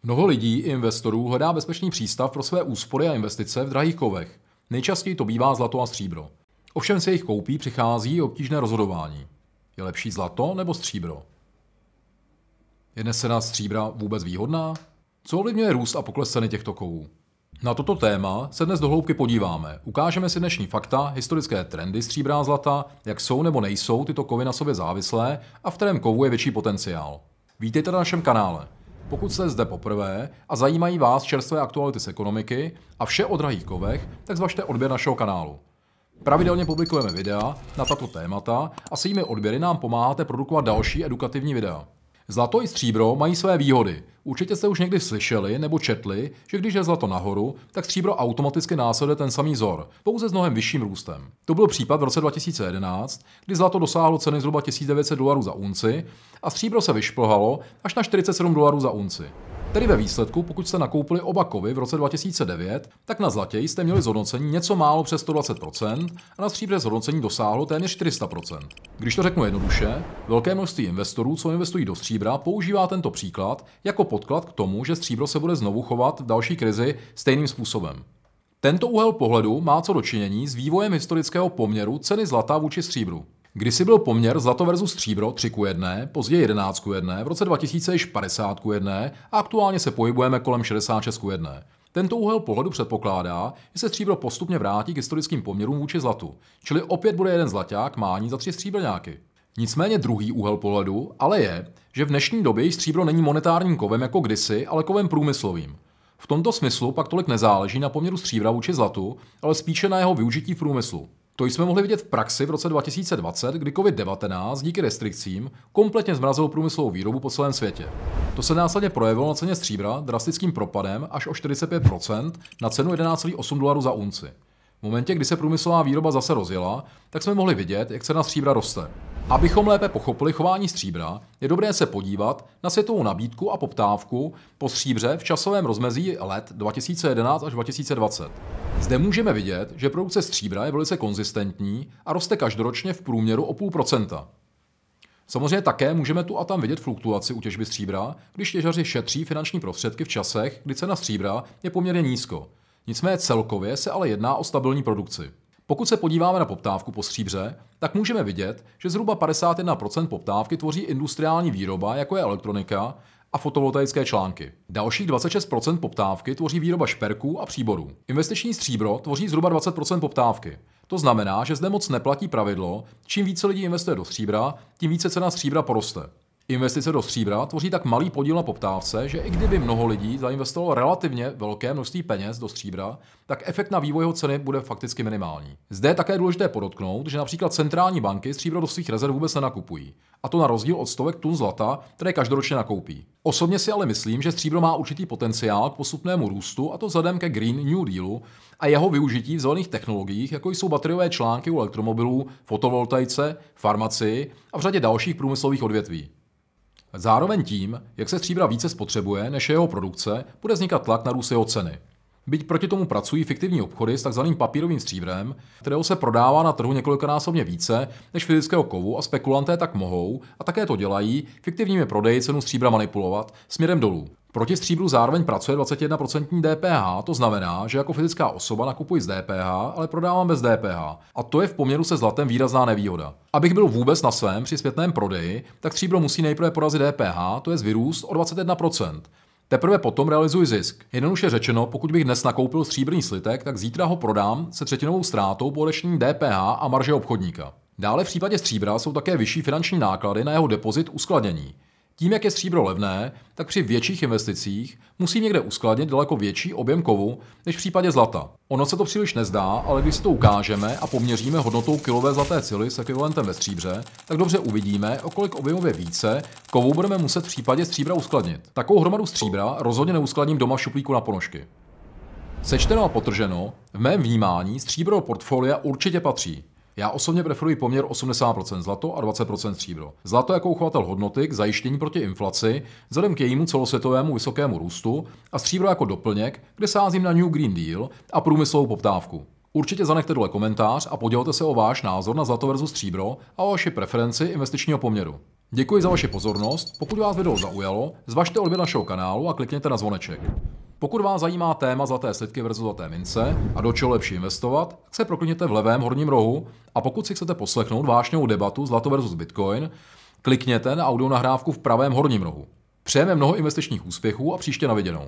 Mnoho lidí i investorů hledá bezpečný přístav pro své úspory a investice v drahých kovech. Nejčastěji to bývá zlato a stříbro. Ovšem se jejich koupí přichází obtížné rozhodování. Je lepší zlato nebo stříbro? Je dnes cena stříbra vůbec výhodná? Co ovlivňuje růst a pokles ceny těchto kovů? Na toto téma se dnes do hloubky podíváme. Ukážeme si dnešní fakta, historické trendy stříbra a zlata, jak jsou nebo nejsou tyto kovy na sobě závislé a v kterém kovu je větší potenciál. Vítejte na našem kanále. Pokud jste zde poprvé a zajímají vás čerstvé aktuality z ekonomiky a vše o drahých kovech, tak zvažte odběr našeho kanálu. Pravidelně publikujeme videa na tato témata a s jimi odběry nám pomáháte produkovat další edukativní videa. Zlato i stříbro mají své výhody. Určitě jste už někdy slyšeli nebo četli, že když je zlato nahoru, tak stříbro automaticky následuje ten samý vzor, pouze s mnohem vyšším růstem. To byl případ v roce 2011, kdy zlato dosáhlo ceny zhruba $1900 za unci a stříbro se vyšplhalo až na $47 za unci. Tedy ve výsledku, pokud jste nakoupili oba kovy v roce 2009, tak na zlatě jste měli zhodnocení něco málo přes 120% a na stříbře zhodnocení dosáhlo téměř 400%. Když to řeknu jednoduše, velké množství investorů, co investují do stříbra, používá tento příklad jako podklad k tomu, že stříbro se bude znovu chovat v další krizi stejným způsobem. Tento úhel pohledu má co dočinění s vývojem historického poměru ceny zlata vůči stříbru. Kdysi byl poměr zlato versus stříbro 3:1, později 11:1, v roce 2000 již 50:1 a aktuálně se pohybujeme kolem 66:1. Tento úhel pohledu předpokládá, že se stříbro postupně vrátí k historickým poměrům vůči zlatu, čili opět bude jeden zlaťák mání za 3 stříbrňáky. Nicméně druhý úhel pohledu ale je, že v dnešní době již stříbro není monetárním kovem jako kdysi, ale kovem průmyslovým. V tomto smyslu pak tolik nezáleží na poměru stříbra vůči zlatu, ale spíše na jeho využití v průmyslu. To jsme mohli vidět v praxi v roce 2020, kdy COVID-19 díky restrikcím kompletně zmrazil průmyslovou výrobu po celém světě. To se následně projevilo na ceně stříbra drastickým propadem až o 45% na cenu $11,8 za unci. V momentě, kdy se průmyslová výroba zase rozjela, tak jsme mohli vidět, jak cena stříbra roste. Abychom lépe pochopili chování stříbra, je dobré se podívat na světovou nabídku a poptávku po stříbře v časovém rozmezí let 2011 až 2020. Zde můžeme vidět, že produkce stříbra je velice konzistentní a roste každoročně v průměru o 0,5%. Samozřejmě také můžeme tu a tam vidět fluktuaci u těžby stříbra, když těžaři šetří finanční prostředky v časech, kdy cena stříbra je poměrně nízko. Nicméně celkově se ale jedná o stabilní produkci. Pokud se podíváme na poptávku po stříbře, tak můžeme vidět, že zhruba 51% poptávky tvoří industriální výroba, jako je elektronika a fotovoltaické články. Dalších 26% poptávky tvoří výroba šperků a příborů. Investiční stříbro tvoří zhruba 20% poptávky. To znamená, že zde moc neplatí pravidlo, čím více lidí investuje do stříbra, tím více cena stříbra poroste. Investice do stříbra tvoří tak malý podíl na poptávce, že i kdyby mnoho lidí zainvestovalo relativně velké množství peněz do stříbra, tak efekt na vývoj jeho ceny bude fakticky minimální. Zde je také důležité podotknout, že například centrální banky stříbro do svých rezerv vůbec nenakupují. A to na rozdíl od stovek tun zlata, které každoročně nakoupí. Osobně si ale myslím, že stříbro má určitý potenciál k postupnému růstu, a to vzhledem ke Green New Dealu a jeho využití v zelených technologiích, jako jsou bateriové články u elektromobilů, fotovoltaice, farmacii a v řadě dalších průmyslových odvětví. Zároveň tím, jak se stříbra více spotřebuje než jeho produkce, bude vznikat tlak na růst jeho ceny. Byť proti tomu pracují fiktivní obchody s takzvaným papírovým stříbrem, kterého se prodává na trhu několikanásobně více než fyzického kovu a spekulanté tak mohou, a také to dělají, fiktivními prodeji cenu stříbra manipulovat směrem dolů. Proti stříbru zároveň pracuje 21% DPH, to znamená, že jako fyzická osoba nakupuji z DPH, ale prodávám bez DPH. A to je v poměru se zlatem výrazná nevýhoda. Abych byl vůbec na svém při zpětném prodeji, tak stříbro musí nejprve porazit DPH, to je vyrůst o 21%. Teprve potom realizuji zisk. Jednoduše řečeno, pokud bych dnes nakoupil stříbrný slitek, tak zítra ho prodám se třetinovou ztrátou po odečtení DPH a marže obchodníka. Dále v případě stříbra jsou také vyšší finanční náklady na jeho depozit uskladnění. Tím, jak je stříbro levné, tak při větších investicích musím někde uskladnit daleko větší objem kovu než v případě zlata. Ono se to příliš nezdá, ale když si to ukážeme a poměříme hodnotou kilové zlaté cily s ekvivalentem ve stříbře, tak dobře uvidíme, o kolik objemově více kovu budeme muset v případě stříbra uskladnit. Takovou hromadu stříbra rozhodně neuskladním doma v šuplíku na ponožky. Sečteno a podtrženo, v mém vnímání stříbro do portfolia určitě patří. Já osobně preferuji poměr 80% zlato a 20% stříbro. Zlato jako uchovatel hodnoty k zajištění proti inflaci, vzhledem k jejímu celosvětovému vysokému růstu, a stříbro jako doplněk, kde sázím na New Green Deal a průmyslovou poptávku. Určitě zanechte dole komentář a podělte se o váš názor na zlato versus stříbro a o vaši preferenci investičního poměru. Děkuji za vaši pozornost, pokud vás video zaujalo, zvažte odběr našeho kanálu a klikněte na zvoneček. Pokud vás zajímá téma zlaté slitky versus zlaté mince a do čeho lepší investovat, tak se proklikněte v levém horním rohu a pokud si chcete poslechnout vášnivou debatu zlato versus bitcoin, klikněte na audio nahrávku v pravém horním rohu. Přejeme mnoho investičních úspěchů a příště na viděnou.